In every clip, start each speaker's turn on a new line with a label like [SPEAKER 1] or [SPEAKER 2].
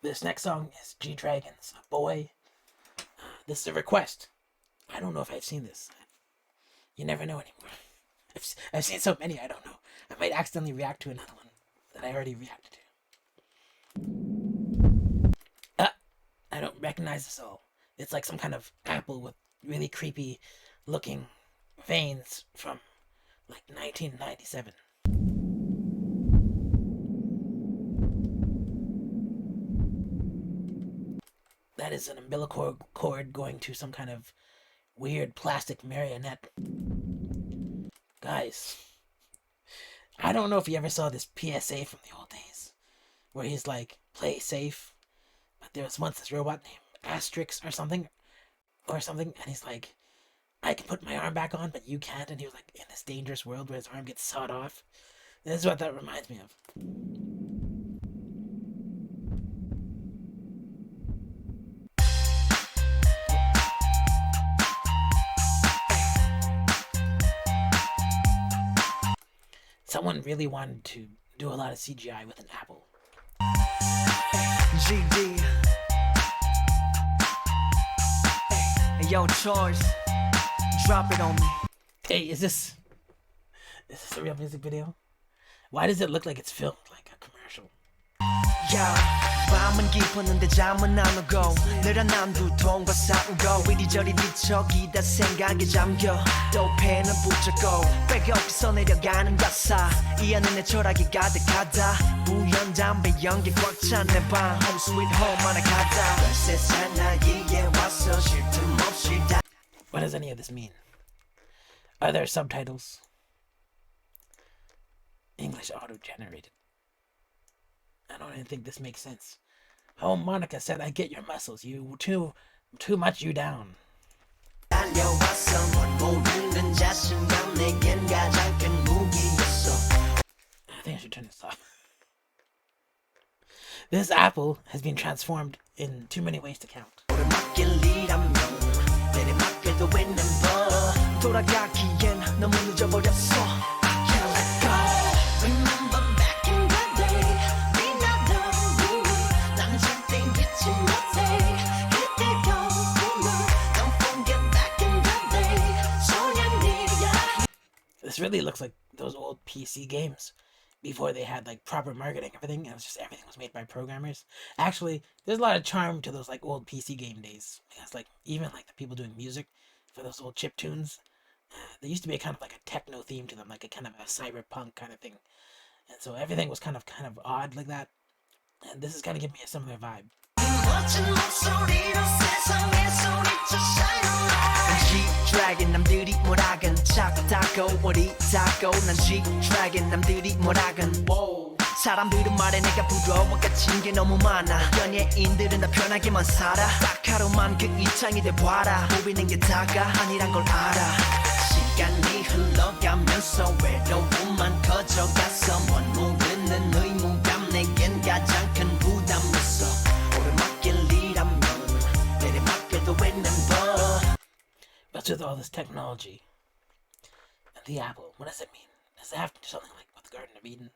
[SPEAKER 1] This next song is G-Dragon's Boy. This is a request. I don't know if I've seen this. You never know anymore. I've seen so many, I don't know. I might accidentally react to another one that I already reacted to. I don't recognize this all. It's like some kind of apple with really creepy looking veins from like 1997. That is an umbilical cord going to some kind of weird plastic marionette. Guys, I don't know if you ever saw this PSA from the old days, where he's like, play safe, but there was once this robot named Asterix or something, and he's like, I can put my arm back on, but you can't, and he was like in this dangerous world where his arm gets sawed off. This is what that reminds me of. Someone really wanted to do a lot of CGI with an apple.
[SPEAKER 2] GD. Hey, yo, Charles, drop it on me.
[SPEAKER 1] Hey, is this a real music video? Why does it look like it's filmed like a commercial?
[SPEAKER 2] Yeah. 밤은 깊었는데 잠은 안 오고 늘어난 두통과 싸우고 이리저리 뒤척이다 생각에 잠겨 또 펜을 붙잡고 백업에서 내려가는 가사 이 안에 내 철학이 가득하다 부연 담배 연기 꽉 찬 내 방 Home sweet home 하나 가다 별세 사나이에 와서 쉴 틈 없이 다.
[SPEAKER 1] What does any of this mean? Are there subtitles? English auto-generated. I don't even think this makes sense. Oh, Monica said, I get your muscles. You too much you down. I think I should turn this off. This apple has been transformed in too many ways to count. This really looks like those old PC games before they had like proper marketing, everything. It was just everything was made by programmers. Actually, there's a lot of charm to those like old PC game days. Because like even like the people doing music for those old chip tunes, there used to be a kind of like a techno theme to them, like a kind of a cyberpunk kind of thing. And so everything was kind of odd like that. And this is kind of giving me a similar vibe.
[SPEAKER 2] G-Dragon 남들이 뭐라건 작다고 어리다고 난 G-Dragon 남들이 뭐라건 사람들은 말해 내가 부러워 갇힌 게 너무 많아 연예인들은 다 편하게만 살아 딱 하루만 그 이창이 돼봐라 보이는 게 다가 아니란 걸 알아 시간이 흘러가면서 외로움만 커져가서 먼 모르는 의무감 내겐 가장 큰 부담이었어 오르막길이라면 내리막길도 있는 법.
[SPEAKER 1] What's with all this technology? And the apple, what does it mean? Does it have to do something like with the Garden of Eden?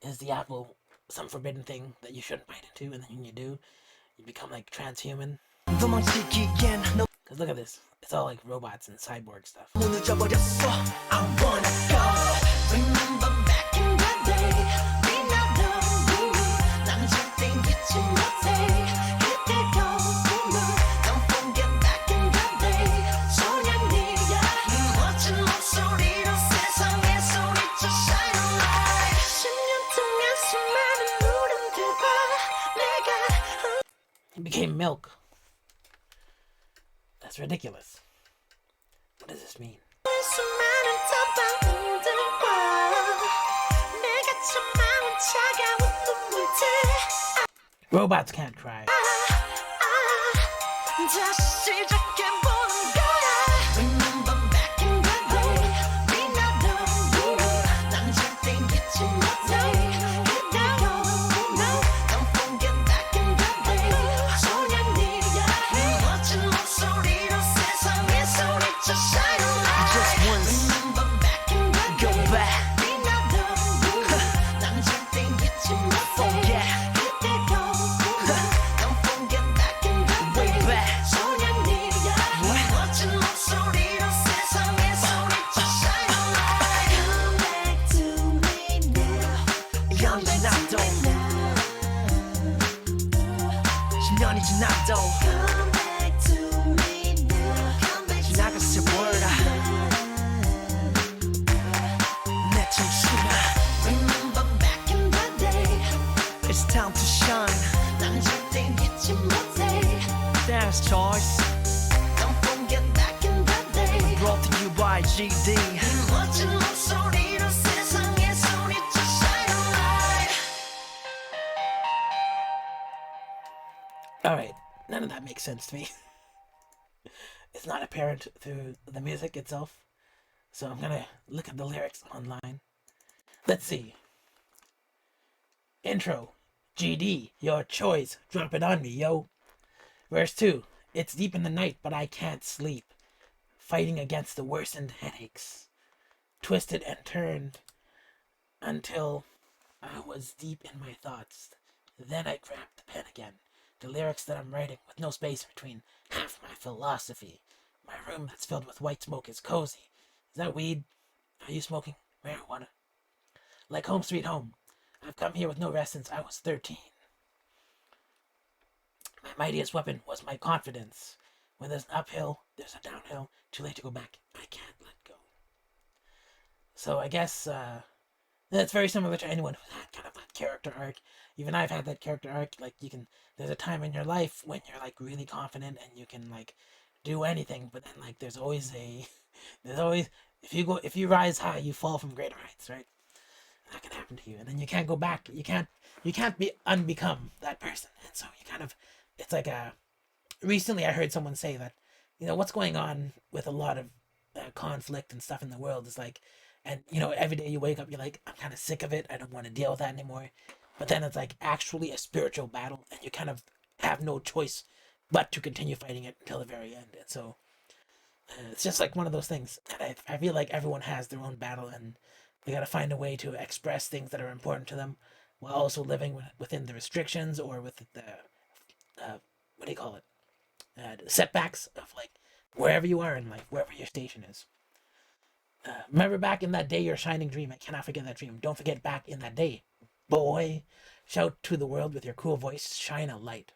[SPEAKER 1] Is the apple some forbidden thing that you shouldn't bite into, and then when you do, you become like transhuman? Because look at this. It's all like robots and cyborg stuff. It became milk. That's ridiculous. What does this mean? Robots can't cry.
[SPEAKER 2] 10년이 지나도
[SPEAKER 3] Come back to me now. Come back to
[SPEAKER 2] 지나갔을 몰라 내 청춘아
[SPEAKER 3] remember back in the day.
[SPEAKER 2] It's time to shine
[SPEAKER 3] 난 절대 잊지 못해.
[SPEAKER 2] There's choice
[SPEAKER 3] Don't forget back in the day.
[SPEAKER 2] Brought to you by GD
[SPEAKER 3] 멋진 목소리로 세상에 소리쳐 shine a light.
[SPEAKER 1] Alright, none of that makes sense to me. It's not apparent through the music itself. So I'm gonna look at the lyrics online. Let's see. Intro. GD, your choice. Drop it on me, yo. Verse 2. It's deep in the night, but I can't sleep. Fighting against the worsened headaches. Twisted and turned until I was deep in my thoughts. Then I grabbed the pen again. The lyrics that I'm writing with no space between. Half my philosophy. My room that's filled with white smoke is cozy. Is that weed? Are you smoking marijuana? Like home sweet home. I've come here with no rest since I was 13. My mightiest weapon was my confidence. When there's an uphill, there's a downhill. Too late to go back. I can't let go. So I guess that's very similar to anyone who's had kind of that character arc. Even I've had that character arc. Like there's a time in your life when you're like really confident and you can like do anything, but then like there's always if you rise high, you fall from greater heights, right? That can happen to you, and then you can't go back. You can't be unbecome that person, and so you kind of it's like a. Recently, I heard someone say that what's going on with a lot of conflict and stuff in the world is like, and every day you wake up, you're like, I'm kind of sick of it. I don't want to deal with that anymore. But then it's like actually a spiritual battle, and you kind of have no choice but to continue fighting it until the very end. And so it's just like one of those things. And I feel like everyone has their own battle, and they got to find a way to express things that are important to them while also living within the restrictions or with the what do you call it? Setbacks of like wherever you are in life, wherever your station is. Remember back in that day, your shining dream. I cannot forget that dream. Don't forget back in that day, boy. Shout to the world with your cool voice. Shine a light.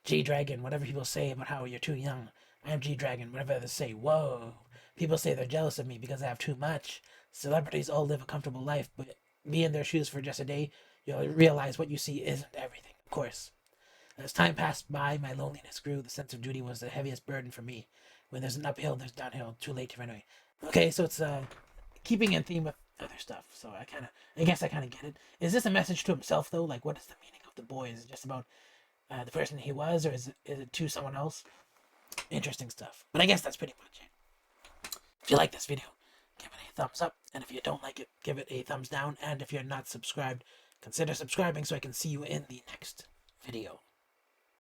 [SPEAKER 1] G-Dragon, whatever people say about how you're too young. I'm G-Dragon, whatever others say. Whoa. People say they're jealous of me because I have too much. Celebrities all live a comfortable life, but be in their shoes for just a day, you'll realize what you see isn't everything, of course. As time passed by, my loneliness grew. The sense of duty was the heaviest burden for me. When there's an uphill, there's downhill. Too late to run away. Okay, so it's keeping in theme with other stuff. So I guess I kind of get it. Is this a message to himself though? Like, what is the meaning of the boy? Is it just about the person he was, or is it to someone else? Interesting stuff. But I guess that's pretty much it. If you like this video, give it a thumbs up, and if you don't like it, give it a thumbs down. And if you're not subscribed, consider subscribing so I can see you in the next video.